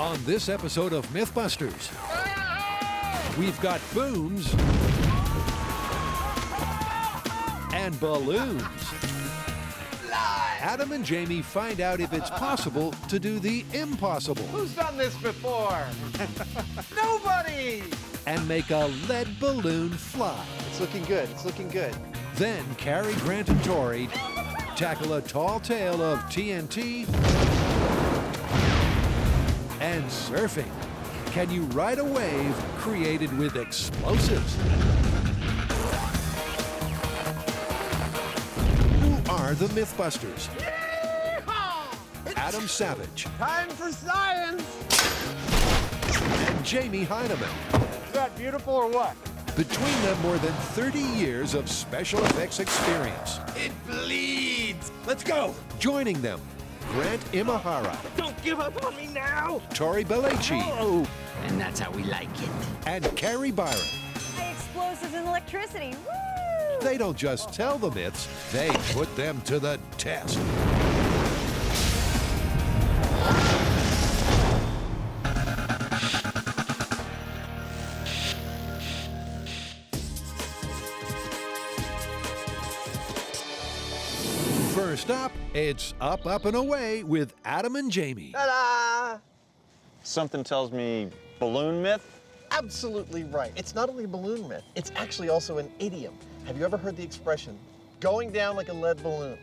On this episode of MythBusters, we've got booms and balloons. Adam and Jamie find out if it's possible to do the impossible. Who's done this before? Nobody! And make a lead balloon fly. It's looking good. It's looking good. Then Carrie, Grant, and Tori tackle a tall tale of TNT and surfing. Can you ride a wave created with explosives? Who are the MythBusters? Yeehaw! Adam Savage Time for science! and Jamie Heineman. Is that beautiful or what? Between them, more than 30 years of special effects experience. It bleeds! Let's go! Joining them, Grant Imahara, Don't give up on me now! Tori Belleci, Oh, and that's how we like it. and Carrie Byron. High explosives and electricity. Woo! They don't just tell the myths, they put them to the test. First up, it's Up, Up, and Away with Adam and Jamie. Ta-da! Something tells me balloon myth? Absolutely right. It's not only a balloon myth, it's actually also an idiom. Have you ever heard the expression, going down like a lead balloon?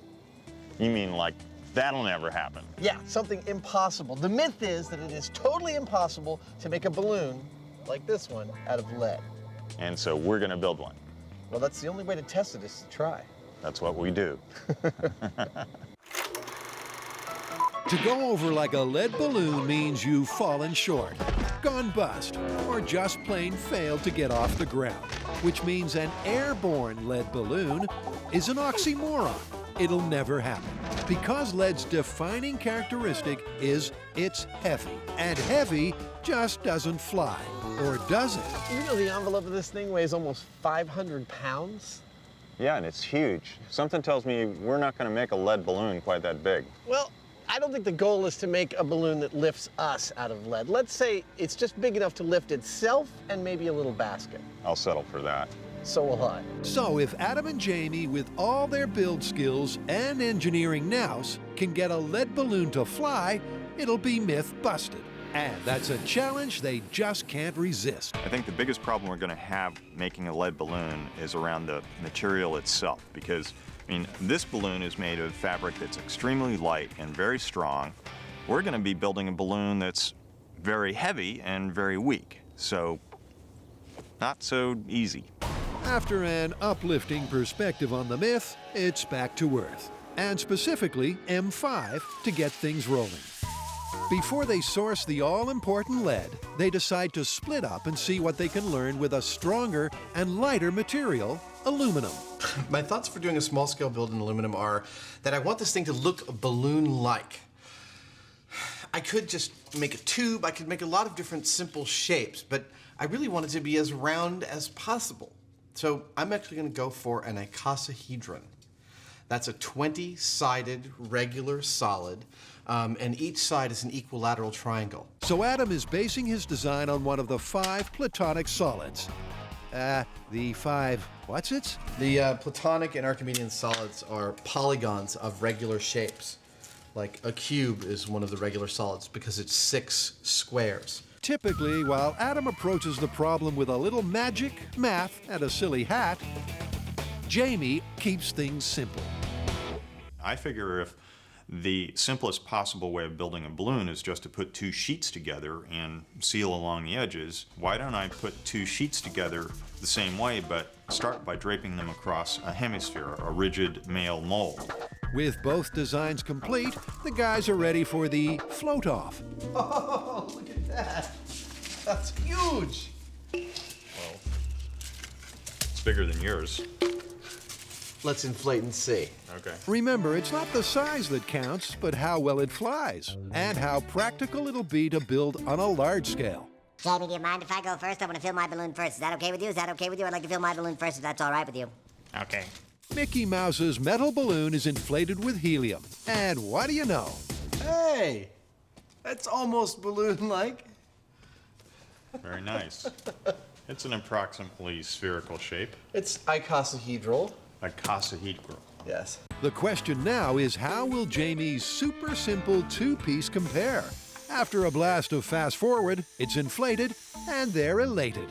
You mean like that'll never happen? Yeah, something impossible. The myth is that it is totally impossible to make a balloon, like this one, out of lead. And so we're gonna build one. Well, that's the only way to test it is to try. That's what we do. To go over like a lead balloon means you've fallen short, gone bust, or just plain failed to get off the ground, which means an airborne lead balloon is an oxymoron. It'll never happen, because lead's defining characteristic is it's heavy, and heavy just doesn't fly, or does it? You know the envelope of this thing weighs almost 500 pounds? Yeah, and it's huge. Something tells me we're not gonna make a lead balloon quite that big. Well, I don't think the goal is to make a balloon that lifts us out of lead. Let's say it's just big enough to lift itself and maybe a little basket. I'll settle for that. So will I. So if Adam and Jamie, with all their build skills and engineering nous, can get a lead balloon to fly, it'll be myth busted. And that's a challenge they just can't resist. I think the biggest problem we're gonna have making a lead balloon is around the material itself, because I mean, this balloon is made of fabric that's extremely light and very strong. We're gonna be building a balloon that's very heavy and very weak, so not so easy. After an uplifting perspective on the myth, it's back to Earth, and specifically M5 to get things rolling. Before they source the all-important lead, they decide to split up and see what they can learn with a stronger and lighter material, aluminum. My thoughts for doing a small-scale build in aluminum are that I want this thing to look balloon-like. I could just make a tube, I could make a lot of different simple shapes, but I really want it to be as round as possible. So I'm actually gonna go for an icosahedron. That's a 20-sided regular solid, and each side is an equilateral triangle. So Adam is basing his design on one of the 5 platonic solids. The 5 what's-its? The platonic and Archimedean solids are polygons of regular shapes. Like a cube is one of the regular solids because it's 6 squares. Typically, while Adam approaches the problem with a little magic, math, and a silly hat, Jamie keeps things simple. I figure if the simplest possible way of building a balloon is just to put 2 sheets together and seal along the edges, why don't I put 2 sheets together the same way, but start by draping them across a hemisphere, a rigid male mold. With both designs complete, the guys are ready for the float-off. Oh, look at that. That's huge. Well, it's bigger than yours. Let's inflate and see. Okay. Remember, it's not the size that counts, but how well it flies, and how practical it'll be to build on a large scale. Jamie, do you mind if I go first? I want to fill my balloon first. Is that okay with you? Is that okay with you? I'd like to fill my balloon first, if that's all right with you. Okay. Mickey Mouse's metal balloon is inflated with helium. And what do you know? Hey, That's almost balloon-like. Very nice. It's an approximately spherical shape. It's icosahedral. Icosahedral. Yes. The question now is, how will Jamie's super simple two-piece compare? After a blast of fast forward, it's inflated and they're elated.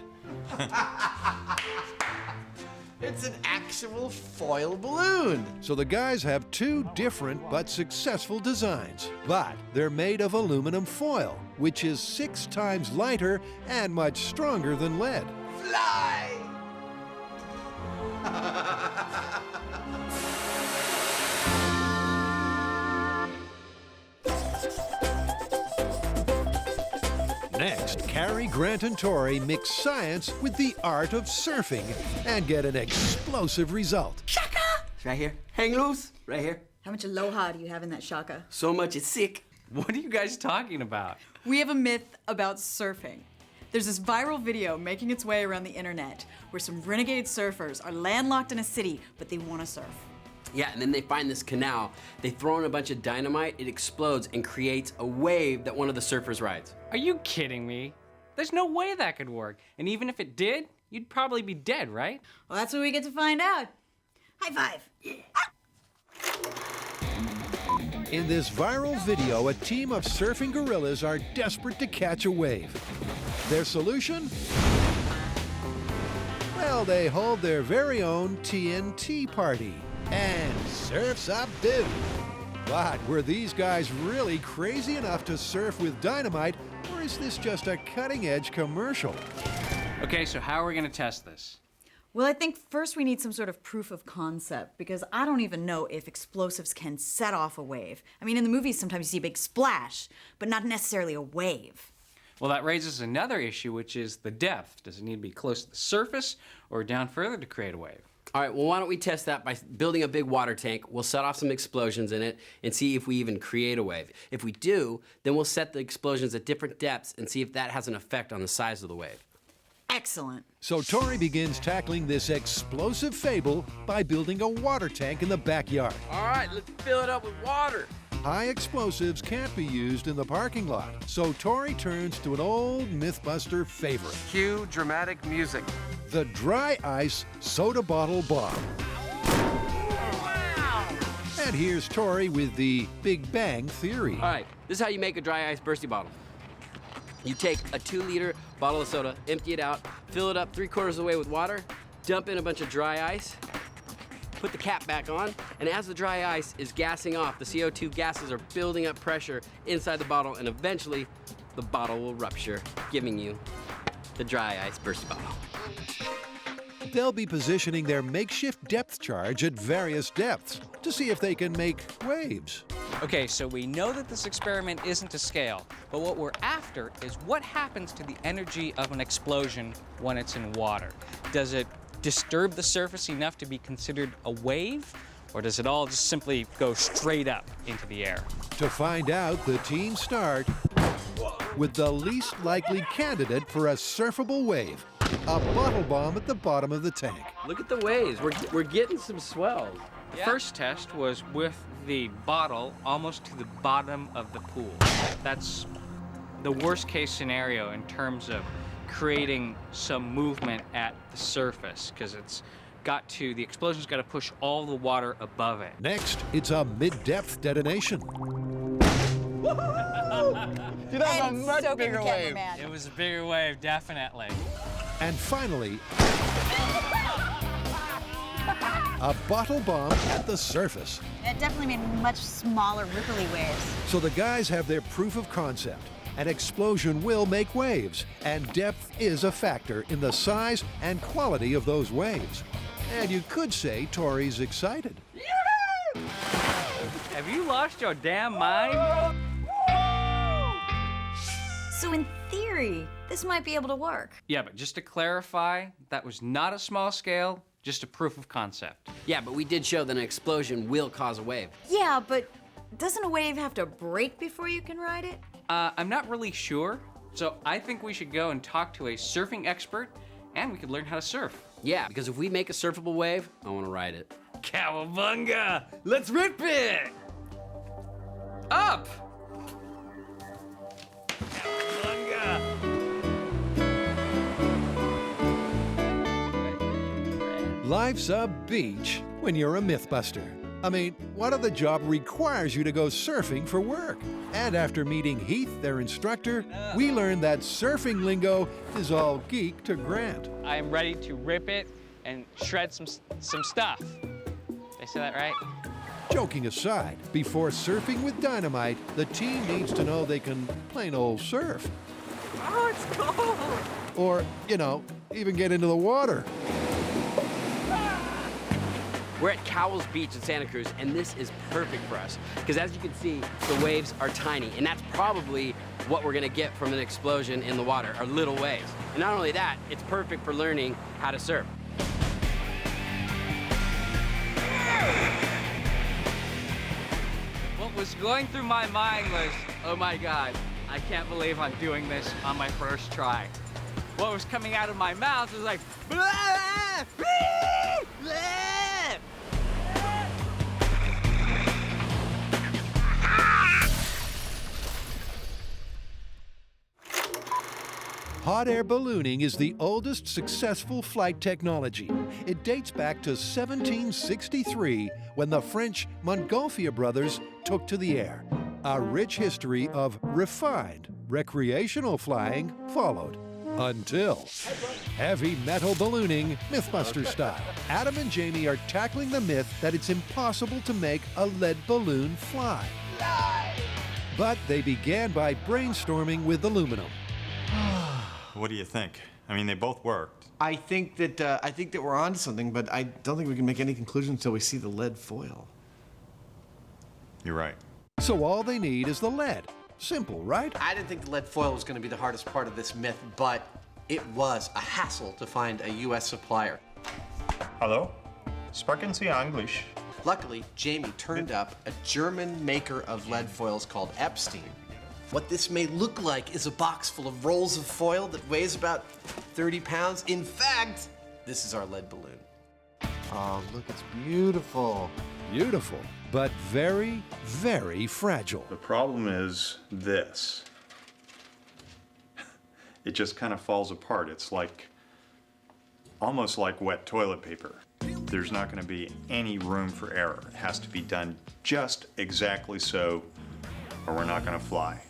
It's an actual foil balloon. So the guys have two different but successful designs, but they're made of aluminum foil, which is 6 times lighter and much stronger than lead. Fly! Next, Carrie, Grant, and Tori mix science with the art of surfing and get an explosive result. Shaka! It's right here. Hang loose. Right here. How much aloha do you have in that shaka? So much it's sick. What are you guys talking about? We have a myth about surfing. There's this viral video making its way around the internet where some renegade surfers are landlocked in a city, but they want to surf. Yeah, and then they find this canal. They throw in a bunch of dynamite, it explodes and creates a wave that one of the surfers rides. Are you kidding me? There's no way that could work. And even if it did, you'd probably be dead, right? Well, that's what we get to find out. High five. In this viral video, a team of surfing gorillas are desperate to catch a wave. Their solution? Well, they hold their very own TNT party. And surf's up, dude. But were these guys really crazy enough to surf with dynamite, or is this just a cutting-edge commercial? Okay, so how are we gonna test this? Well, I think first we need some sort of proof of concept, because I don't even know if explosives can set off a wave. I mean, in the movies, sometimes you see a big splash, but not necessarily a wave. Well, that raises another issue, which is the depth. Does it need to be close to the surface or down further to create a wave? All right, well, why don't we test that by building a big water tank. We'll set off some explosions in it and see if we even create a wave. If we do, then we'll set the explosions at different depths and see if that has an effect on the size of the wave. Excellent. So Tori begins tackling this explosive fable by building a water tank in the backyard. All right, let's fill it up with water. High explosives can't be used in the parking lot, so Tori turns to an old MythBuster favorite. Cue dramatic music. The dry ice soda bottle bomb. And here's Tori with the Big Bang Theory. All right, this is how you make a dry ice bursty bottle. You take a 2-liter bottle of soda, empty it out, fill it up 3/4 of the way with water, dump in a bunch of dry ice, put the cap back on, and as the dry ice is gassing off, the CO2 gases are building up pressure inside the bottle, and eventually the bottle will rupture, giving you the dry ice bursty bottle. They'll be positioning their makeshift depth charge at various depths to see if they can make waves. Okay, so we know that this experiment isn't to scale, but what we're after is what happens to the energy of an explosion when it's in water. Does it disturb the surface enough to be considered a wave, or does it all just simply go straight up into the air? To find out, the team start with the least likely candidate for a surfable wave, a bottle bomb at the bottom of the tank. Look at the waves. We're getting some swells. The first test was with the bottle almost to the bottom of the pool. That's the worst case scenario in terms of creating some movement at the surface, because the explosion's got to push all the water above it. Next, it's a mid-depth detonation. Dude, that was a much bigger wave. It was a bigger wave, definitely. And finally, a bottle bomb at the surface. It definitely made much smaller, ripply waves. So the guys have their proof of concept. An explosion will make waves, and depth is a factor in the size and quality of those waves. And you could say Tori's excited. Have you lost your damn mind? So in theory, this might be able to work. Yeah, but just to clarify, that was not a small scale, just a proof of concept. Yeah, but we did show that an explosion will cause a wave. Yeah, but doesn't a wave have to break before you can ride it? I'm not really sure, so I think we should go and talk to a surfing expert, and we could learn how to surf. Yeah, because if we make a surfable wave, I want to ride it. Cowabunga! Let's rip it! Up! Life's a beach when you're a Mythbuster. I mean, what other job requires you to go surfing for work? And after meeting Heath, their instructor, we learned that surfing lingo is all geek to Grant. I am ready to rip it and shred some stuff. Did I say that right? Joking aside, before surfing with dynamite, the team needs to know they can plain old surf. Oh, it's cold. Or, you know, even get into the water. We're at Cowell's Beach in Santa Cruz, and this is perfect for us. Because as you can see, the waves are tiny, and that's probably what we're gonna get from an explosion in the water, are little waves. And not only that, it's perfect for learning how to surf. What was going through my mind was, oh my God, I can't believe I'm doing this on my first try. What was coming out of my mouth was like, blah, blah, blah. Hot air ballooning is the oldest successful flight technology. It dates back to 1763 when the French Montgolfier brothers took to the air. A rich history of refined, recreational flying followed. Until heavy metal ballooning, Mythbusters style. Adam and Jamie are tackling the myth that it's impossible to make a lead balloon fly. But they began by brainstorming with aluminum. What do you think? I mean, they both worked. I think that we're on to something, but I don't think we can make any conclusions until we see the lead foil. You're right. So all they need is the lead. Simple, right? I didn't think the lead foil was going to be the hardest part of this myth, but it was a hassle to find a U.S. supplier. Hello? Sprechen Sie English? Luckily, Jamie turned up a German maker of lead foils called Epstein. What this may look like is a box full of rolls of foil that weighs about 30 pounds. In fact, this is our lead balloon. Oh, look, it's beautiful. Beautiful, but very, very fragile. The problem is this. It just kind of falls apart. It's like, almost like wet toilet paper. There's not going to be any room for error. It has to be done just exactly so, or we're not going to fly.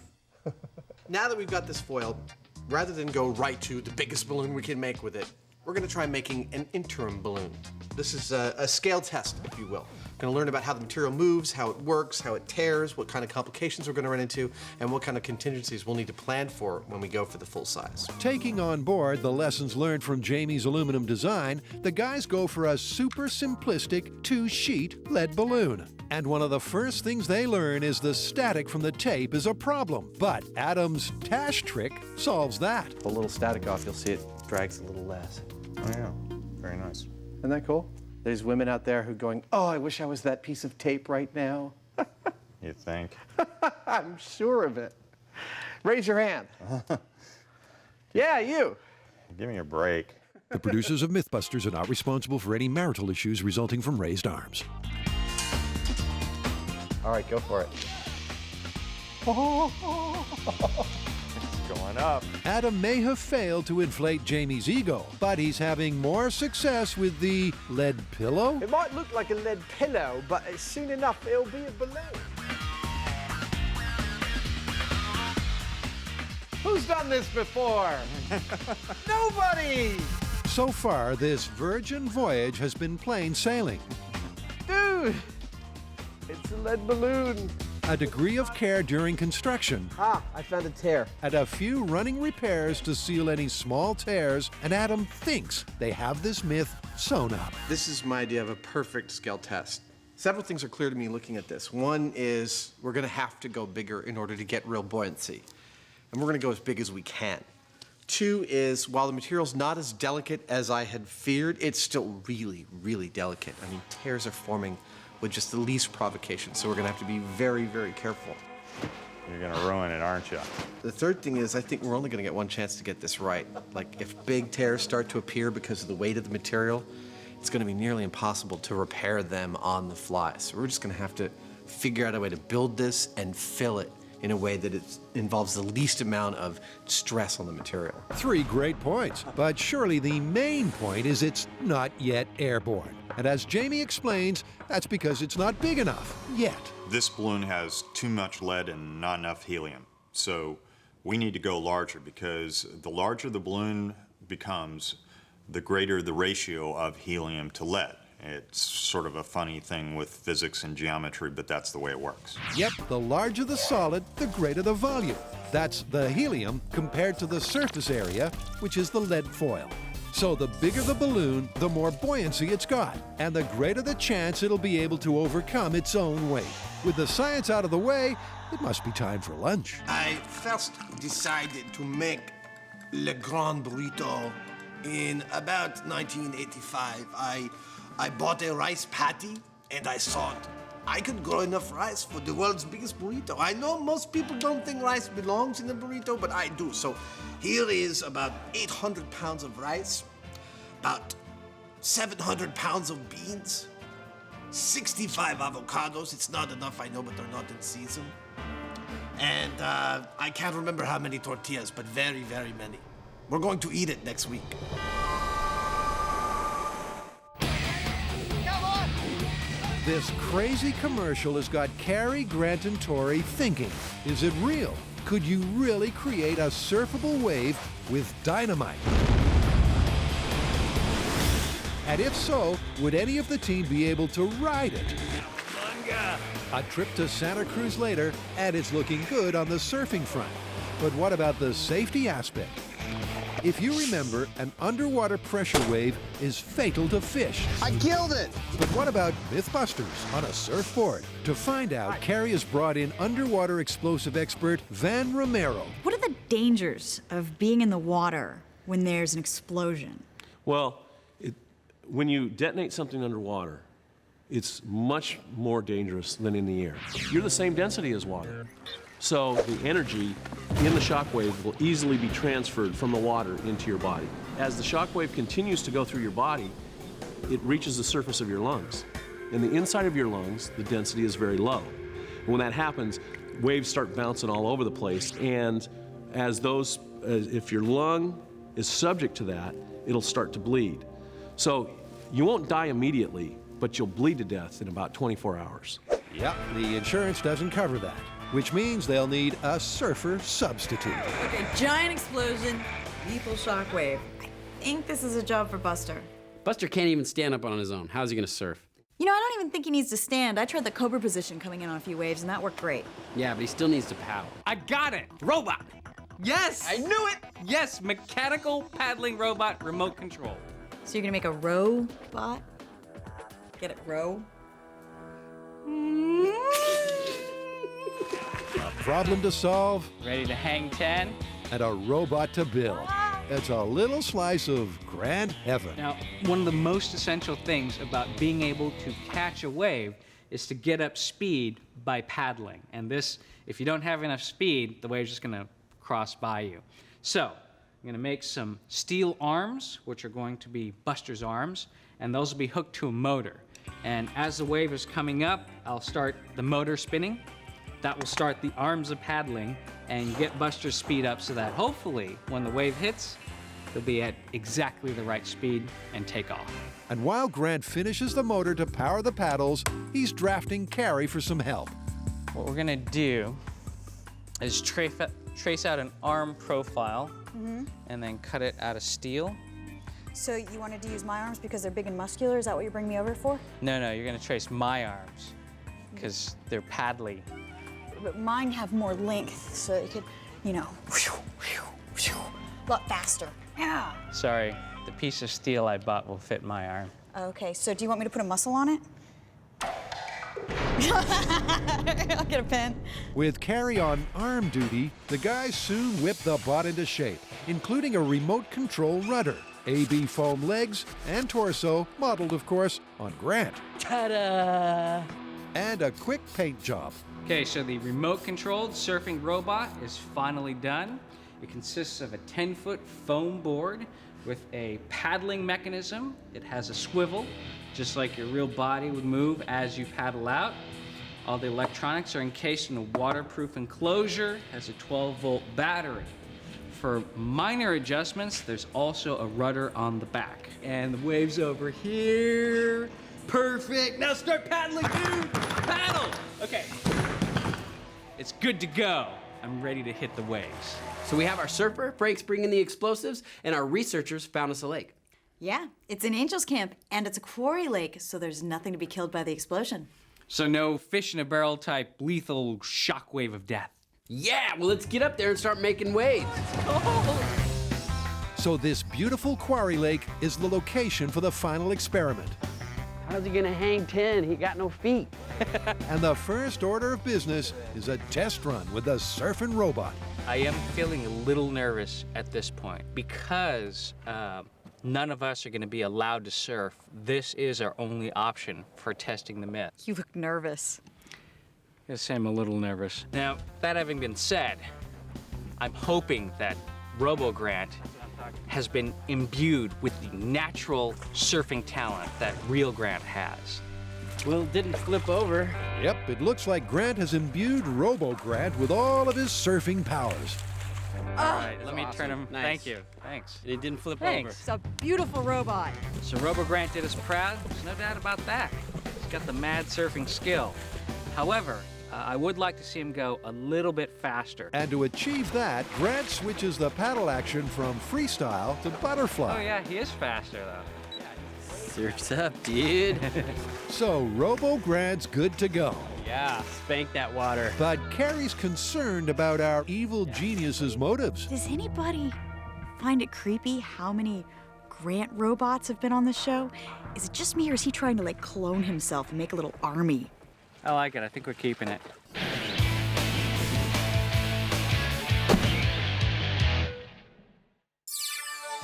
Now that we've got this foil, rather than go right to the biggest balloon we can make with it, we're going to try making an interim balloon. This is a scale test, if you will. We're going to learn about how the material moves, how it works, how it tears, what kind of complications we're going to run into, and what kind of contingencies we'll need to plan for when we go for the full size. Taking on board the lessons learned from Jamie's aluminum design, the guys go for a super simplistic 2-sheet lead balloon. And one of the first things they learn is the static from the tape is a problem. But Adam's Tash trick solves that. Pull a little static off, you'll see it drags a little less. Oh yeah, very nice. Isn't that cool? There's women out there who are going, oh, I wish I was that piece of tape right now. You think? I'm sure of it. Raise your hand. Yeah, you. Give me a break. The producers of MythBusters are not responsible for any marital issues resulting from raised arms. All right, go for it. It's going up. Adam may have failed to inflate Jamie's ego, but he's having more success with the lead pillow. It might look like a lead pillow, but soon enough it'll be a balloon. Who's done this before? Nobody! So far, this virgin voyage has been plain sailing. Dude, it's a lead balloon. A degree of care during construction, Ah, I found a tear. and a few running repairs to seal any small tears, and Adam thinks they have this myth sewn up. This is my idea of a perfect scale test. Several things are clear to me looking at this. One is we're going to have to go bigger in order to get real buoyancy. And we're going to go as big as we can. Two is, while the material's not as delicate as I had feared, it's still really, really delicate. I mean, tears are forming with just the least provocation, so we're going to have to be very, very careful. You're going to ruin it, aren't you? The third thing is, I think we're only going to get one chance to get this right. Like, if big tears start to appear because of the weight of the material, it's going to be nearly impossible to repair them on the fly. So we're just going to have to figure out a way to build this and fill it in a way that it involves the least amount of stress on the material. 3 great points, but surely the main point is it's not yet airborne. And as Jamie explains, that's because it's not big enough yet. This balloon has too much lead and not enough helium. So we need to go larger, because the larger the balloon becomes, the greater the ratio of helium to lead. It's sort of a funny thing with physics and geometry, but that's the way it works. Yep, the larger the solid, the greater the volume. That's the helium compared to the surface area, which is the lead foil. So the bigger the balloon, the more buoyancy it's got, and the greater the chance it'll be able to overcome its own weight. With the science out of the way, it must be time for lunch. I first decided to make Le Grand Burrito in about 1985. I bought a rice patty, and I thought I could grow enough rice for the world's biggest burrito. I know most people don't think rice belongs in a burrito, but I do. So here is about 800 pounds of rice, about 700 pounds of beans, 65 avocados. It's not enough, I know, but they're not in season. And I can't remember how many tortillas, but very, very many. We're going to eat it next week. This crazy commercial has got Cary, Grant, and Tori thinking. Is it real? Could you really create a surfable wave with dynamite? And if so, would any of the team be able to ride it? A trip to Santa Cruz later, and it's looking good on the surfing front. But what about the safety aspect? If you remember, an underwater pressure wave is fatal to fish. I killed it! But what about MythBusters on a surfboard? To find out, Cary has brought in underwater explosive expert Van Romero. What are the dangers of being in the water when there's an explosion? Well, when you detonate something underwater, it's much more dangerous than in the air. You're the same density as water. So the energy in the shockwave will easily be transferred from the water into your body. As the shockwave continues to go through your body, it reaches the surface of your lungs. In the inside of your lungs, the density is very low. And when that happens, waves start bouncing all over the place, and if your lung is subject to that, it'll start to bleed. So you won't die immediately, but you'll bleed to death in about 24 hours. Yep, the insurance doesn't cover that, which means they'll need a surfer substitute. Okay, giant explosion, lethal shockwave. I think this is a job for Buster. Buster can't even stand up on his own. How's he gonna surf? You know, I don't even think he needs to stand. I tried the cobra position coming in on a few waves, and that worked great. Yeah, but he still needs to paddle. I got it! Robot! Yes! I knew it! Yes, mechanical paddling robot, remote control. So you're gonna make a row bot? Get it, row? A problem to solve Ready to hang 10? and a robot to build. It's a little slice of grand heaven. Now, one of the most essential things about being able to catch a wave is to get up speed by paddling. And this, if you don't have enough speed, the wave's just gonna cross by you. So, I'm gonna make some steel arms, which are going to be Buster's arms, and those will be hooked to a motor. And as the wave is coming up, I'll start the motor spinning. That will start the arms of paddling and get Buster's speed up so that hopefully when the wave hits, they'll be at exactly the right speed and take off. And while Grant finishes the motor to power the paddles, he's drafting Cary for some help. What we're gonna do is trace out an arm profile and then cut it out of steel. So you wanted to use my arms because they're big and muscular? Is that what you bring me over for? No, you're gonna trace my arms because they're paddly. But mine have more length, so it could, you know, a lot faster. Yeah. Sorry, the piece of steel I bought will fit my arm. Okay, so do you want me to put a muscle on it? I'll get a pen. With Cary on arm duty, the guys soon whip the bot into shape, including a remote control rudder, AB foam legs, and torso, modeled, of course, on Grant. Ta-da! And a quick paint job. Okay, so the remote-controlled surfing robot is finally done. It consists of a 10-foot foam board with a paddling mechanism. It has a swivel, just like your real body would move as you paddle out. All the electronics are encased in a waterproof enclosure, has a 12-volt battery. For minor adjustments, there's also a rudder on the back. And the wave's over here. Perfect. Now start paddling, dude. Paddle. Okay. It's good to go. I'm ready to hit the waves. So we have our surfer, Frank's bringing the explosives, and our researchers found us a lake. Yeah, it's an Angels camp, and it's a quarry lake, so there's nothing to be killed by the explosion. So no fish in a barrel type lethal shockwave of death. Yeah, well, let's get up there and start making waves. So this beautiful quarry lake is the location for the final experiment. How's he gonna hang 10? He got no feet. And the first order of business is a test run with the surfing robot. I am feeling a little nervous at this point because none of us are going to be allowed to surf. This is our only option for testing the myth. You look nervous. Yes, I'm a little nervous. Now, that having been said, I'm hoping that RoboGrant has been imbued with the natural surfing talent that real Grant has. Well, it didn't flip over. Yep, it looks like Grant has imbued RoboGrant with all of his surfing powers. All right, let me awesome. turn him. Nice. Thank you. Thanks. And it didn't flip Thanks. It's a beautiful robot. So RoboGrant did us proud. There's no doubt about that. He's got the mad surfing skill. However, I would like to see him go a little bit faster. And to achieve that, Grant switches the paddle action from freestyle to butterfly. Oh yeah, he is faster though. Surf's up, dude. So RoboGrant's good to go. Yeah, spank that water. But Carrie's concerned about our evil genius's motives. Does anybody find it creepy how many Grant robots have been on the show? Is it just me, or is he trying to, like, clone himself and make a little army? I like it. I think we're keeping it.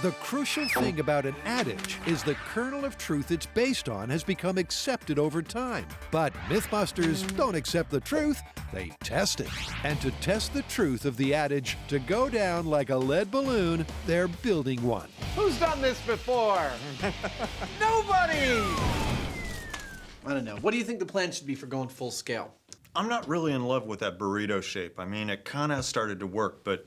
The crucial thing about an adage is the kernel of truth it's based on has become accepted over time. But MythBusters don't accept the truth, they test it. And to test the truth of the adage to go down like a lead balloon, they're building one. Who's done this before? Nobody! I don't know. What do you think the plan should be for going full scale? I'm not really in love with that burrito shape. I mean, it kind of started to work, but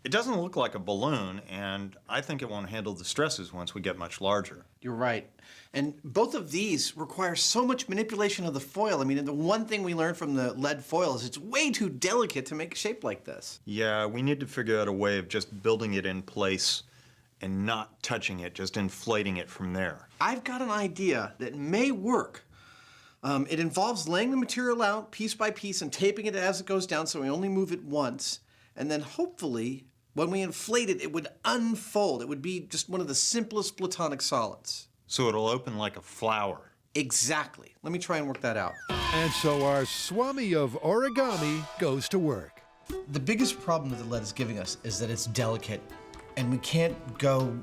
it doesn't look like a balloon, and I think it won't handle the stresses once we get much larger. You're right. And both of these require so much manipulation of the foil. I mean, the one thing we learned from the lead foil is it's way too delicate to make a shape like this. Yeah, we need to figure out a way of just building it in place and not touching it, just inflating it from there. I've got an idea that may work. It involves laying the material out piece by piece and taping it as it goes down so we only move it once. And then hopefully, when we inflate it, it would unfold. It would be just one of the simplest platonic solids. So it'll open like a flower. Exactly. Let me try and work that out. And so our Swami of origami goes to work. The biggest problem that the lead is giving us is that it's delicate, and we can't go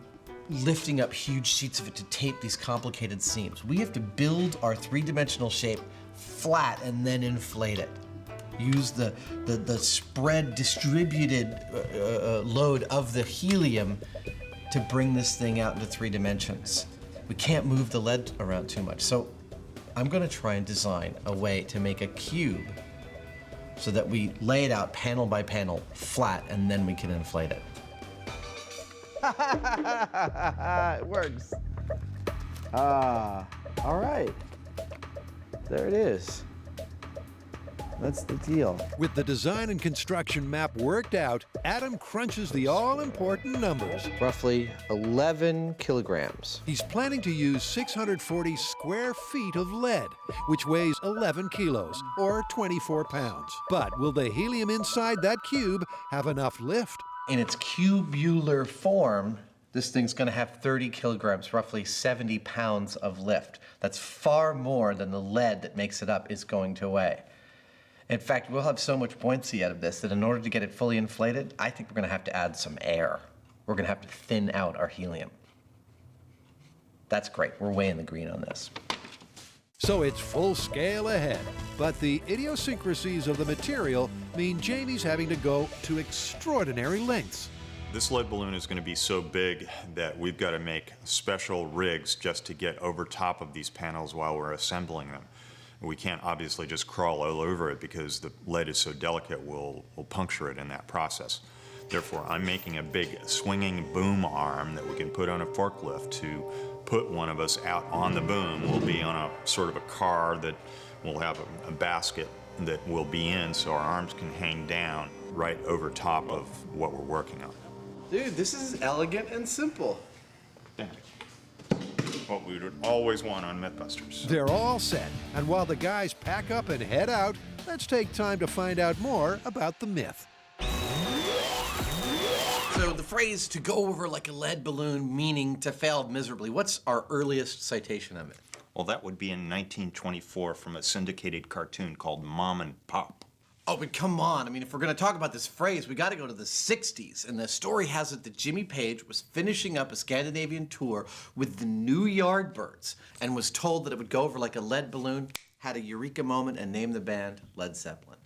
lifting up huge sheets of it to tape these complicated seams. We have to build our three-dimensional shape flat and then inflate it. Use the spread distributed load of the helium to bring this thing out into 3 dimensions. We can't move the lead around too much. So I'm gonna try and design a way to make a cube so that we lay it out panel by panel flat, and then we can inflate it. It works. All right. There it is. That's the deal. With the design and construction map worked out, Adam crunches the all-important numbers. Roughly 11 kilograms. He's planning to use 640 square feet of lead, which weighs 11 kilos, or 24 pounds. But will the helium inside that cube have enough lift? In its cubular form, this thing's gonna have 30 kilograms, roughly 70 pounds of lift. That's far more than the lead that makes it up is going to weigh. In fact, we'll have so much buoyancy out of this that in order to get it fully inflated, I think we're gonna have to add some air. We're gonna have to thin out our helium. That's great, we're way in the green on this. So it's full scale ahead. But the idiosyncrasies of the material mean Jamie's having to go to extraordinary lengths. This lead balloon is going to be so big that we've got to make special rigs just to get over top of these panels while we're assembling them. We can't obviously just crawl all over it because the lead is so delicate, we'll puncture it in that process. Therefore, I'm making a big swinging boom arm that we can put on a forklift to put one of us out on the boom. We'll be on a sort of a car that will have a basket that we'll be in so our arms can hang down right over top of what we're working on. Dude, this is elegant and simple. What we would always want on MythBusters. They're all set, and while the guys pack up and head out, let's take time to find out more about the myth. So the phrase "to go over like a lead balloon" meaning to fail miserably, what's our earliest citation of it? Well, that would be in 1924 from a syndicated cartoon called Mom and Pop. Oh, but come on. I mean, if we're going to talk about this phrase, we got to go to the 60s. And the story has it that Jimmy Page was finishing up a Scandinavian tour with the New Yardbirds and was told that it would go over like a lead balloon, had a eureka moment, and named the band Led Zeppelin.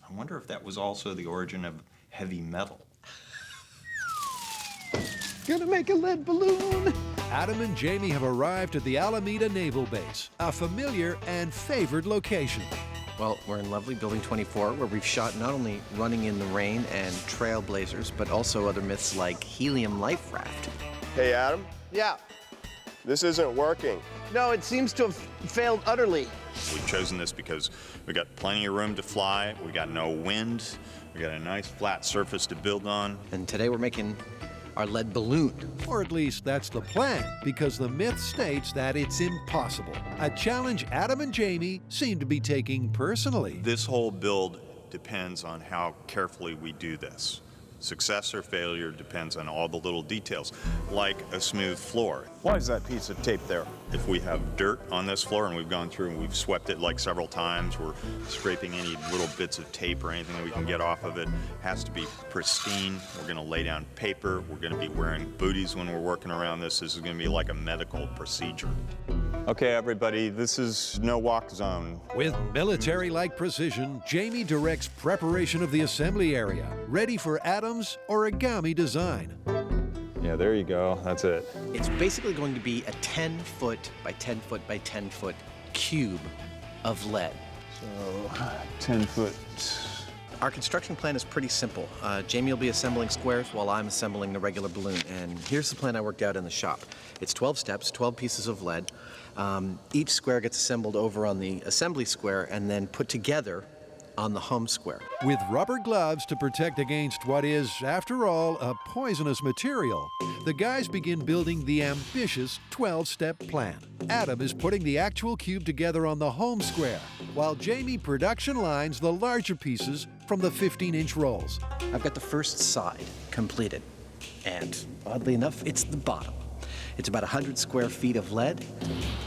I wonder if that was also the origin of heavy metal. Gonna make a lead balloon. Adam and Jamie have arrived at the Alameda Naval Base, a familiar and favored location. Well, we're in lovely Building 24, where we've shot not only Running in the Rain and Trailblazers, but also other myths like Helium Life Raft. Hey, Adam, Yeah. this isn't working. No, it seems to have failed utterly. We've chosen this because we got plenty of room to fly, we got no wind, we got a nice flat surface to build on. And today we're making our lead balloon. Or at least that's the plan, because the myth states that it's impossible. A challenge Adam and Jamie seem to be taking personally. This whole build depends on how carefully we do this. Success or failure depends on all the little details, like a smooth floor. Why is that piece of tape there? If we have dirt on this floor and we've gone through and we've swept it like several times, we're scraping any little bits of tape or anything that we can get off of it. It has to be pristine. We're gonna lay down paper. We're gonna be wearing booties when we're working around this. This is gonna be like a medical procedure. Okay, everybody, this is no walk zone. With military-like precision, Jamie directs preparation of the assembly area, ready for Adam's origami design. Yeah, there you go. That's it. It's basically going to be a 10-foot by 10-foot by 10-foot cube of lead. So, 10 foot. Our construction plan is pretty simple. Jamie will be assembling squares while I'm assembling the regular balloon. And here's the plan I worked out in the shop. It's 12 steps, 12 pieces of lead. Each square gets assembled over on the assembly square and then put together on the home square. With rubber gloves to protect against what is, after all, a poisonous material, the guys begin building the ambitious 12-step plan. Adam is putting the actual cube together on the home square, while Jamie production lines the larger pieces from the 15-inch rolls. I've got the first side completed, and oddly enough, it's the bottom. It's about 100 square feet of lead.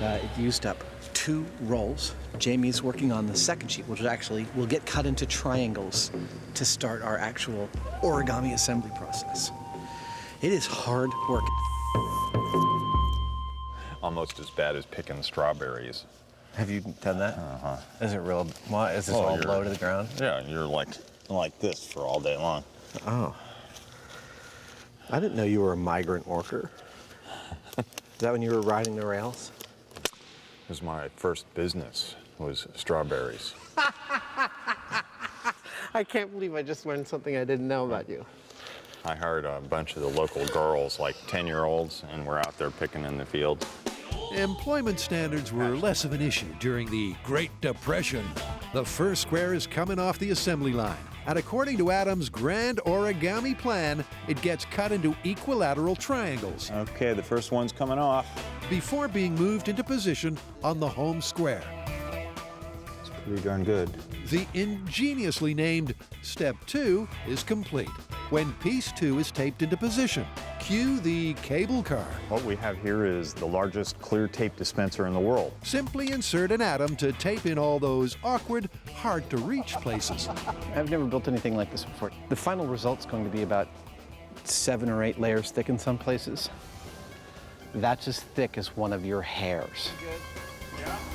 It used up 2 rolls. Jamie's working on the second sheet, which actually will get cut into triangles to start our actual origami assembly process. It is hard work. Almost as bad as picking strawberries. Have you done that? Uh-huh. Is it real? What, is this all low to the ground? Yeah, you're like this for all day long. Oh. I didn't know you were a migrant worker. Is that when you were riding the rails? It was my first business, was strawberries. I can't believe I just learned something I didn't know about you. I hired a bunch of the local girls, like 10-year-olds, and we're out there picking in the field. Employment standards were less of an issue during the Great Depression. The first square is coming off the assembly line, and according to Adam's grand origami plan, it gets cut into equilateral triangles. Okay, the first one's coming off. Before being moved into position on the home square. It's pretty darn good. The ingeniously named Step 2 is complete, when piece 2 is taped into position. Cue the cable car. What we have here is the largest clear tape dispenser in the world. Simply insert an Atom to tape in all those awkward, hard-to-reach places. I've never built anything like this before. The final result's going to be about 7 or 8 layers thick in some places. That's as thick as one of your hairs.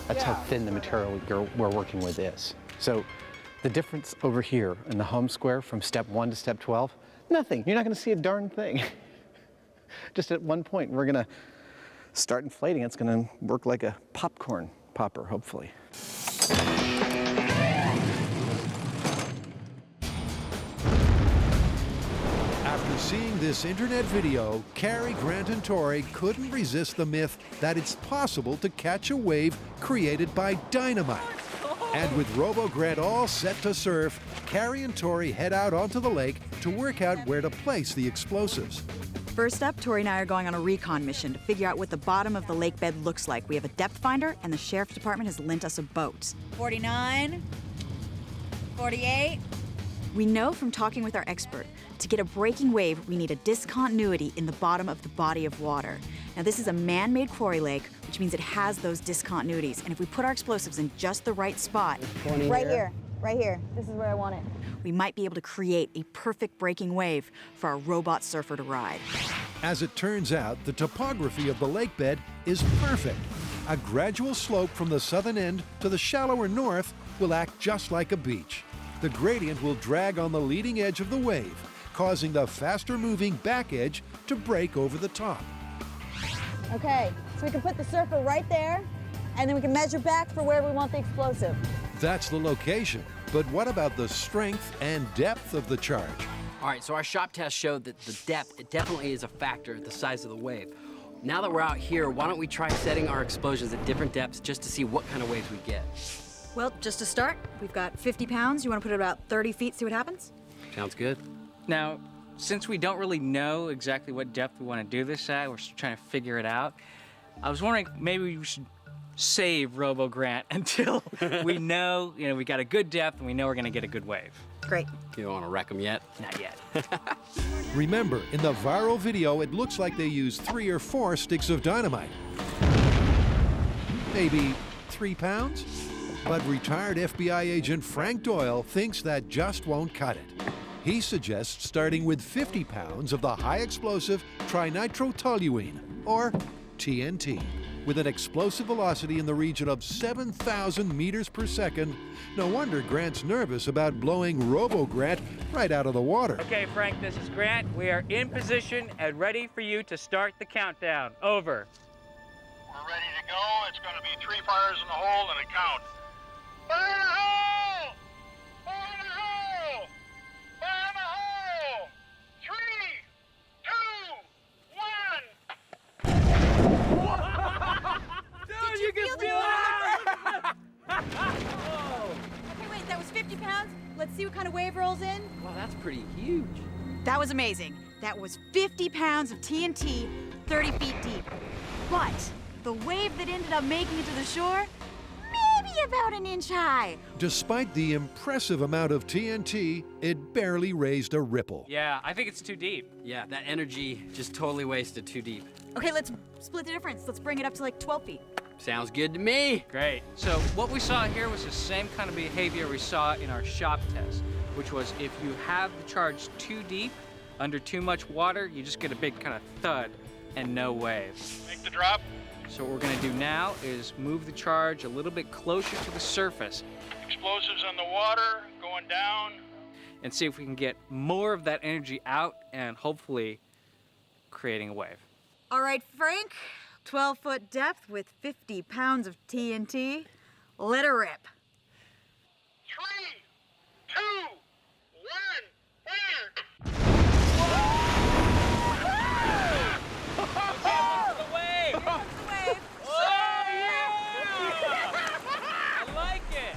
That's how thin the material we're working with is. So the difference over here in the home square from step 1 to step 12, nothing. You're not going to see a darn thing. Just at one point, we're going to start inflating. It's going to work like a popcorn popper, hopefully. After seeing this internet video, Carrie, Grant, and Tori couldn't resist the myth that it's possible to catch a wave created by dynamite. And with Robo-Grant all set to surf, Carrie and Tori head out onto the lake to work out where to place the explosives. First up, Tori and I are going on a recon mission to figure out what the bottom of the lake bed looks like. We have a depth finder, and the sheriff's department has lent us a boat. 49, 48. We know from talking with our expert, to get a breaking wave, we need a discontinuity in the bottom of the body of water. Now, this is a man-made quarry lake, which means it has those discontinuities. And if we put our explosives in just the right spot, Right here. This is where I want it. we might be able to create a perfect breaking wave for our robot surfer to ride. As it turns out, the topography of the lake bed is perfect. A gradual slope from the southern end to the shallower north will act just like a beach. The gradient will drag on the leading edge of the wave, causing the faster-moving back edge to break over the top. Okay, so we can put the surfer right there, and then we can measure back for where we want the explosive. That's the location, but what about the strength and depth of the charge? All right, so our shop test showed that the depth, it definitely is a factor, the size of the wave. Now that we're out here, why don't we try setting our explosions at different depths just to see what kind of waves we get? Well, just to start, we've got 50 pounds. You want to put it about 30 feet, see what happens? Sounds good. Now, since we don't really know exactly what depth we want to do this at, we're still trying to figure it out. I was wondering maybe we should save Robo-Grant until we know, we got a good depth and we know we're going to get a good wave. Great. You don't want to wreck them yet? Not yet. Remember, in the viral video, it looks like they used 3 or 4 sticks of dynamite. Maybe 3 pounds? But retired FBI agent Frank Doyle thinks that just won't cut it. He suggests starting with 50 pounds of the high-explosive trinitrotoluene, or TNT. With an explosive velocity in the region of 7,000 meters per second, no wonder Grant's nervous about blowing Robo-Grant right out of the water. Okay, Frank, this is Grant. We are in position and ready for you to start the countdown. Over. We're ready to go. It's going to be 3 fires in the hole and a count. Fire in the hole! Fire in the hole! Fire in the hole! 3, 2, 1. Dude, you can feel it! Okay, wait, that was 50 pounds. Let's see what kind of wave rolls in. Wow, that's pretty huge. That was amazing. That was 50 pounds of TNT, 30 feet deep. But the wave that ended up making it to the shore, maybe about an inch high. Despite the impressive amount of TNT, it barely raised a ripple. Yeah, I think it's too deep. Yeah, that energy just totally wasted too deep. Okay, let's split the difference. Let's bring it up to like 12 feet. Sounds good to me. Great. So what we saw here was the same kind of behavior we saw in our shop test, which was if you have the charge too deep, under too much water, you just get a big kind of thud and no wave. Make the drop. So what we're gonna do now is move the charge a little bit closer to the surface Explosives on the water, going down. and see if we can get more of that energy out and hopefully creating a wave. All right, Frank, 12-foot depth with 50 pounds of TNT. Let her rip. 3, 2, 1, fire! The wave! I like it!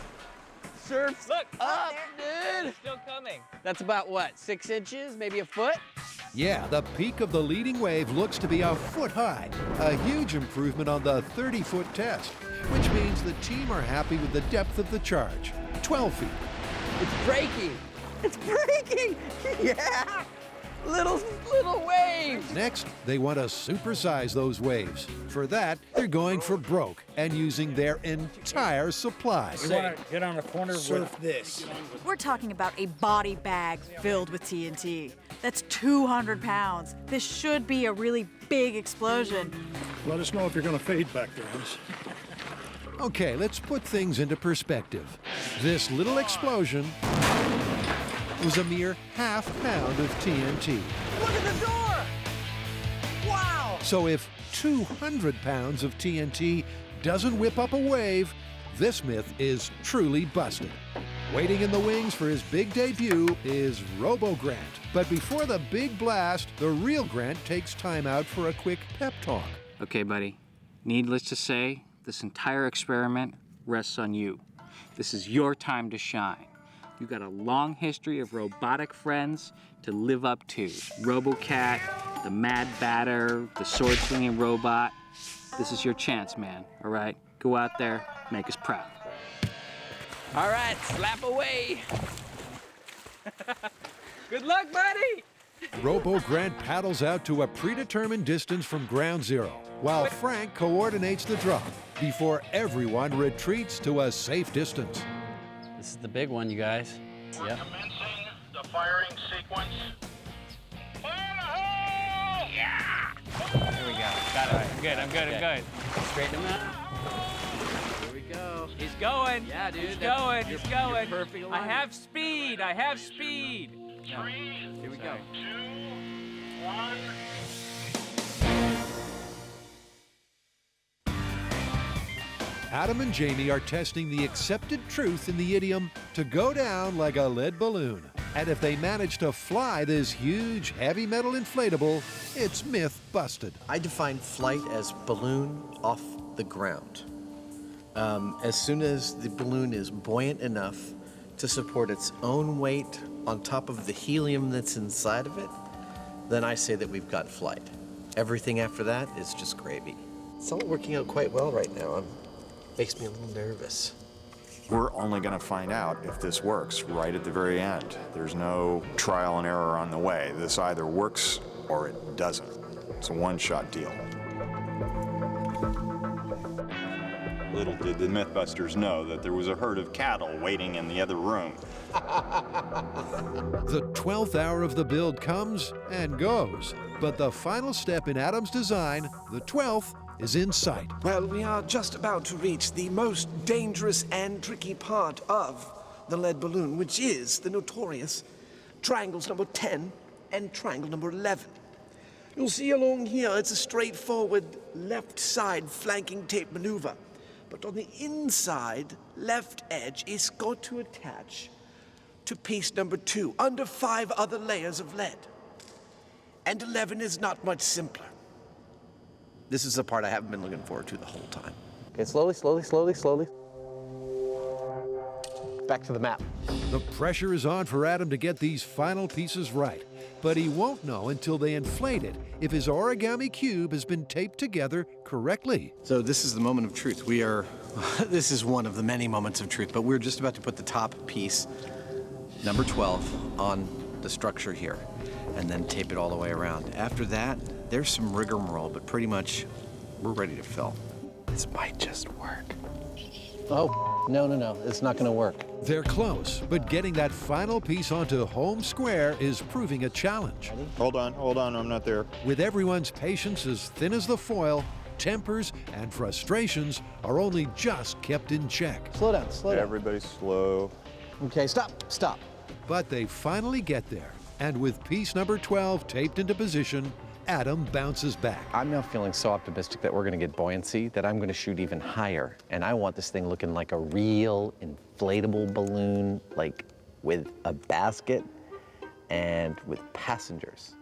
Surf's Look, up, dude. it's still coming. That's about what, 6 inches, maybe a foot? Yeah, the peak of the leading wave looks to be a foot high, a huge improvement on the 30-foot test, which means the team are happy with the depth of the charge, 12 feet. It's breaking. It's breaking. Yeah. Little waves. Next, they want to supersize those waves. For that, they're going for broke and using their entire supply. You want to get on the corner Surf with this. We're talking about a body bag filled with TNT. That's 200 pounds. This should be a really big explosion. Let us know if you're going to fade back there, Hans. Okay, let's put things into perspective. This little explosion was a mere ½ pound of TNT. Look at the door! Wow! So if 200 pounds of TNT doesn't whip up a wave, this myth is truly busted. Waiting in the wings for his big debut is Robo-Grant. But before the big blast, the real Grant takes time out for a quick pep talk. Okay, buddy. Needless to say, this entire experiment rests on you. This is your time to shine. You got a long history of robotic friends to live up to. RoboCat, the Mad Batter, the sword-swinging robot. This is your chance, man, all right? Go out there, make us proud. All right, slap away. Good luck, buddy! Robo-Grant paddles out to a predetermined distance from ground zero, while Frank coordinates the drop before everyone retreats to a safe distance. This is the big one, you guys. Yep. Commencing the firing sequence. Fire in the hole! Yeah! There we go. Got it. I'm good, I'm good, I'm good. Straighten him out. Here we go. He's going. Yeah, dude. He's going, You're- he's going. you're perfect I alignment. have speed, I have speed. No. Here we go. 2, 1. Adam and Jamie are testing the accepted truth in the idiom to go down like a lead balloon. And if they manage to fly this huge heavy metal inflatable, it's myth busted. I define flight as balloon off the ground. As soon as the balloon is buoyant enough to support its own weight on top of the helium that's inside of it, then I say that we've got flight. Everything after that is just gravy. It's all working out quite well right now. Makes me a little nervous. We're only going to find out if this works right at the very end. There's no trial and error on the way. This either works or it doesn't. It's a one-shot deal. Little did the MythBusters know that there was a herd of cattle waiting in the other room. The 12th hour of the build comes and goes, but the final step in Adam's design, the 12th, is in sight. Well, we are just about to reach the most dangerous and tricky part of the lead balloon, which is the notorious triangles number 10 and triangle number 11. You'll see along here, it's a straightforward left side flanking tape maneuver. But on the inside left edge is going to attach to piece number 2 under 5 other layers of lead. And 11 is not much simpler. This is the part I haven't been looking forward to the whole time. Okay, slowly, slowly, slowly, slowly. Back to the map. The pressure is on for Adam to get these final pieces right, but he won't know until they inflate it if his origami cube has been taped together correctly. So this is the moment of truth. This is one of the many moments of truth, but we're just about to put the top piece, number 12, on the structure here, and then tape it all the way around. After that, there's some rigmarole, but pretty much we're ready to fill. This might just work. Oh, no, no, no, it's not gonna work. They're close, but getting that final piece onto home square is proving a challenge. Hold on, I'm not there. With everyone's patience as thin as the foil, tempers and frustrations are only just kept in check. Slow down, slow down. Everybody slow. Okay, stop, stop. But they finally get there, and with piece number 12 taped into position, Adam bounces back. I'm now feeling so optimistic that we're gonna get buoyancy that I'm gonna shoot even higher. And I want this thing looking like a real inflatable balloon, like with a basket and with passengers.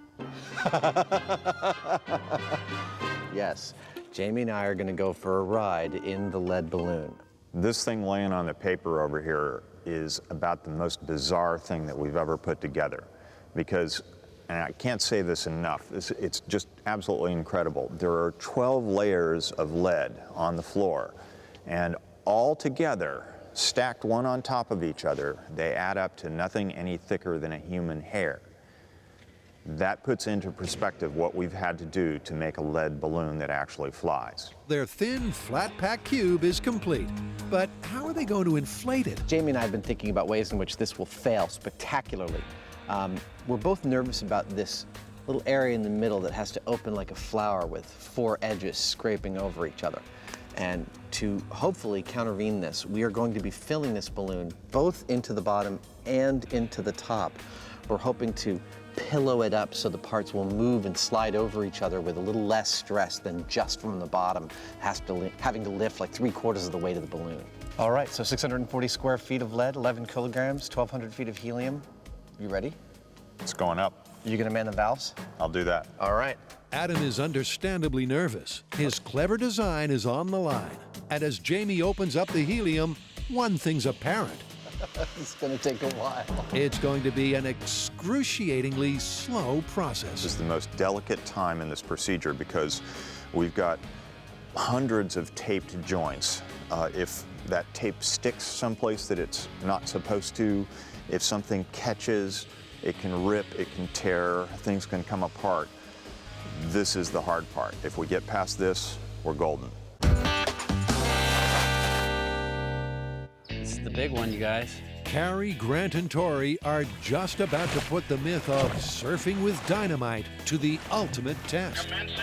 Yes, Jamie and I are gonna go for a ride in the lead balloon. This thing laying on the paper over here is about the most bizarre thing that we've ever put together. Because, and I can't say this enough, it's just absolutely incredible. There are 12 layers of lead on the floor, and all together, stacked one on top of each other, they add up to nothing any thicker than a human hair. That puts into perspective what we've had to do to make a lead balloon that actually flies. Their thin, flat-pack cube is complete, but how are they going to inflate it? Jamie and I have been thinking about ways in which this will fail spectacularly. We're both nervous about this little area in the middle that has to open like a flower with 4 edges scraping over each other. And to hopefully countervene this, we are going to be filling this balloon both into the bottom and into the top. We're hoping to pillow it up so the parts will move and slide over each other with a little less stress than just from the bottom having to lift like 3/4 of the weight of the balloon. All right, so 640 square feet of lead, 11 kilograms, 1,200 feet of helium. You ready? It's going up. You gonna man the valves? I'll do that. All right. Adam is understandably nervous. His clever design is on the line. And as Jamie opens up the helium, one thing's apparent. It's gonna take a while. It's going to be an excruciatingly slow process. This is the most delicate time in this procedure because we've got hundreds of taped joints. If that tape sticks someplace that it's not supposed to, if something catches, it can rip, it can tear, things can come apart. This is the hard part. If we get past this, we're golden. This is the big one, you guys. Carrie, Grant, and Tori are just about to put the myth of surfing with dynamite to the ultimate test. Commencing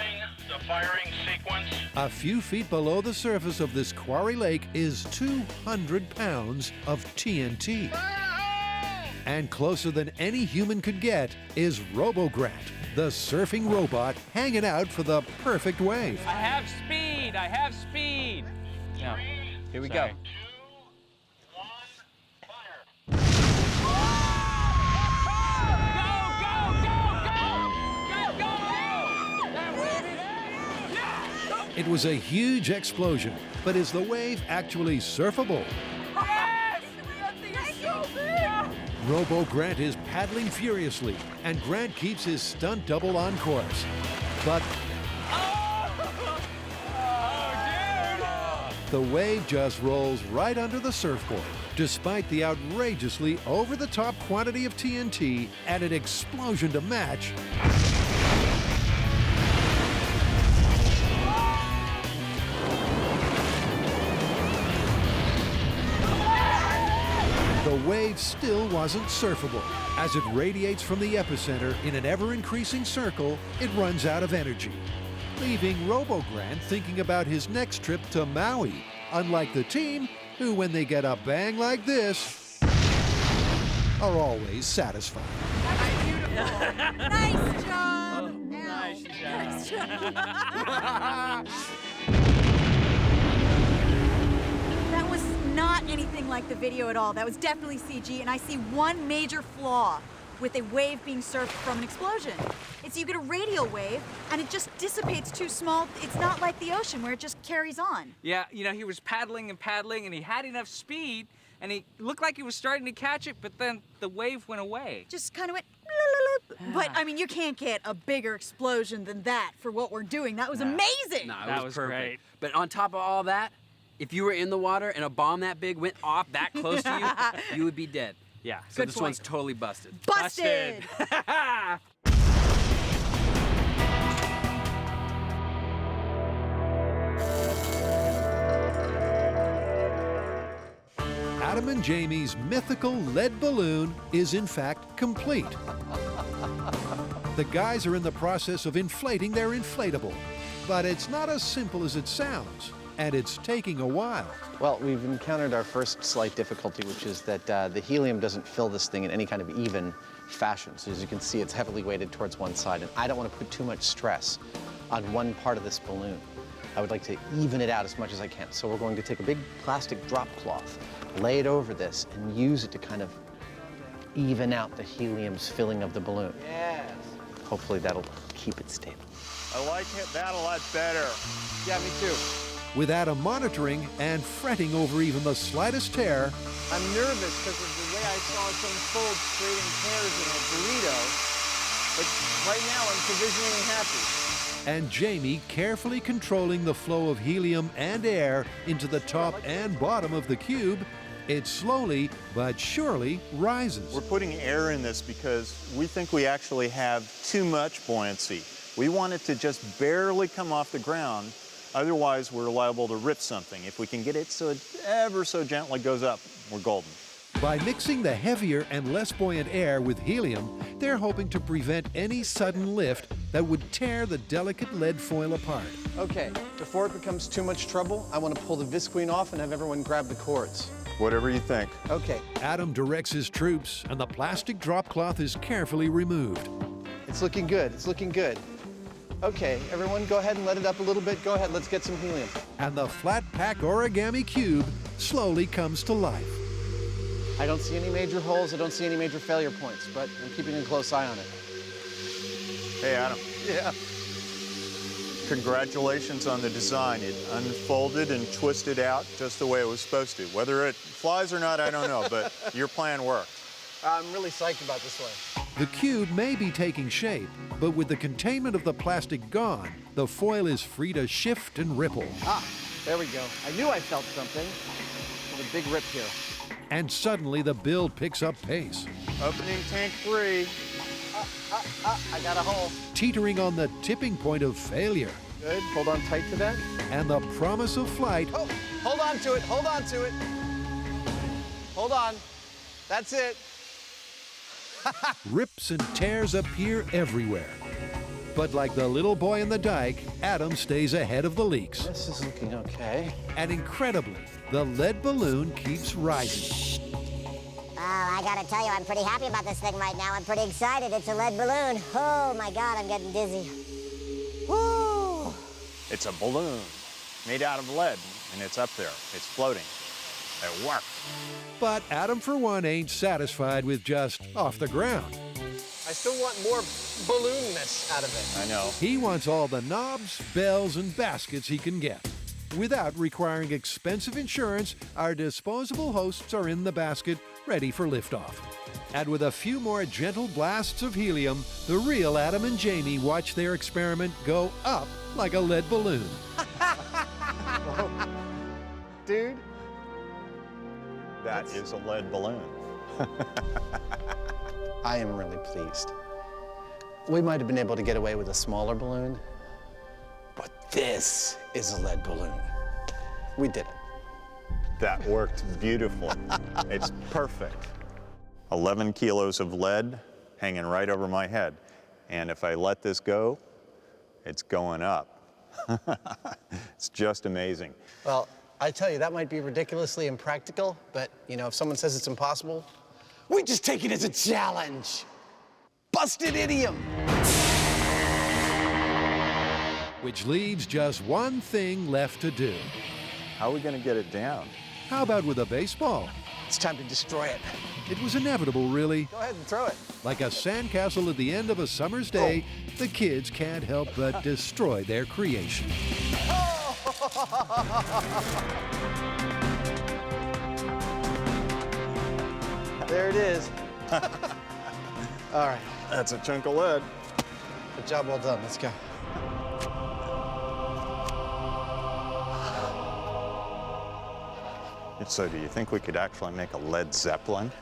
the firing sequence. A few feet below the surface of this quarry lake is 200 pounds of TNT. And closer than any human could get is Robo-Grant, the surfing robot hanging out for the perfect wave. I have speed. I have speed. Now, here we go. It was a huge explosion, but is the wave actually surfable? Yes! Thank you! Robo-Grant is paddling furiously, and Grant keeps his stunt double on course. But the wave just rolls right under the surfboard, despite the outrageously over-the-top quantity of TNT and an explosion to match. The wave still wasn't surfable. As it radiates from the epicenter in an ever-increasing circle, it runs out of energy, leaving Robo-Grant thinking about his next trip to Maui, unlike the team, who, when they get a bang like this, are always satisfied. Nice job! Nice job. That was not anything like the video at all. That was definitely CG, and I see one major flaw with a wave being surfed from an explosion. It's you get a radial wave, and it just dissipates too small. It's not like the ocean where it just carries on. Yeah, you know, he was paddling and paddling, and he had enough speed, and he looked like he was starting to catch it, but then the wave went away. Just kind of went. But I mean, you can't get a bigger explosion than that for what we're doing. That was amazing. No, That it was perfect. great. But on top of all that, if you were in the water and a bomb that big went off that close to you, you would be dead. Yeah. So Good this point. one's totally busted. Busted! Adam and Jamie's mythical lead balloon is in fact complete. The guys are in the process of inflating their inflatable, but it's not as simple as it sounds, and it's taking a while. Well, we've encountered our first slight difficulty, which is that the helium doesn't fill this thing in any kind of even fashion. So as you can see, it's heavily weighted towards one side, and I don't want to put too much stress on one part of this balloon. I would like to even it out as much as I can. So we're going to take a big plastic drop cloth, lay it over this, and use it to kind of even out the helium's filling of the balloon. Yes. Hopefully that'll keep it stable. I like that a lot better. Yeah, me too. With Adam monitoring and fretting over even the slightest tear, I'm nervous because of the way I saw it unfold, creating tears in a burrito. But right now, I'm provisionally happy. and Jamie carefully controlling the flow of helium and air into the top and bottom of the cube, it slowly but surely rises. We're putting air in this because we think we actually have too much buoyancy. We want it to just barely come off the ground, otherwise we're liable to rip something. If we can get it so it ever so gently goes up, we're golden. By mixing the heavier and less buoyant air with helium, they're hoping to prevent any sudden lift that would tear the delicate lead foil apart. Okay, before it becomes too much trouble, I want to pull the visqueen off and have everyone grab the cords. Whatever you think. Okay. Adam directs his troops, and the plastic drop cloth is carefully removed. It's looking good, it's looking good. Okay, everyone go ahead and let it up a little bit. Go ahead, let's get some helium. And the flat pack origami cube slowly comes to life. I don't see any major holes, I don't see any major failure points, but I'm keeping a close eye on it. Hey, Adam. Yeah. Congratulations on the design. It unfolded and twisted out just the way it was supposed to. Whether it flies or not, I don't know, but your plan worked. I'm really psyched about this one. The cube may be taking shape, but with the containment of the plastic gone, the foil is free to shift and ripple. Ah, there we go. I knew I felt something. There's a big rip here. And suddenly the build picks up pace. Opening tank 3. I got a hole. Teetering on the tipping point of failure. Good, hold on tight to that. And the promise of flight. Oh, hold on to it, hold on to it. Hold on, that's it. Rips and tears appear everywhere. But like the little boy in the dike, Adam stays ahead of the leaks. This is looking okay. And incredibly, the lead balloon keeps rising. I gotta tell you, I'm pretty happy about this thing right now. I'm pretty excited. It's a lead balloon. Oh my God, I'm getting dizzy. Woo! It's a balloon made out of lead, and it's up there. It's floating. It worked. But Adam, for one, ain't satisfied with just off the ground. I still want more balloonness out of it. I know. He wants all the knobs, bells, and baskets he can get. Without requiring expensive insurance, our disposable hosts are in the basket, ready for liftoff. And with a few more gentle blasts of helium, the real Adam and Jamie watch their experiment go up like a lead balloon. Dude. That is a lead balloon. I am really pleased. We might have been able to get away with a smaller balloon, but this is a lead balloon. We did it. That worked beautifully. It's perfect. 11 kilos of lead hanging right over my head. And if I let this go, it's going up. It's just amazing. Well, I tell you, that might be ridiculously impractical, but, you know, if someone says it's impossible, we just take it as a challenge. Busted idiom. Which leaves just one thing left to do. How are we going to get it down? How about with a baseball? It's time to destroy it. It was inevitable, really. Go ahead and throw it. Like a sandcastle at the end of a summer's day, the kids can't help but destroy their creation. There it is. All right. That's a chunk of lead. Good job, well done. Let's go. So do you think we could actually make a Led Zeppelin?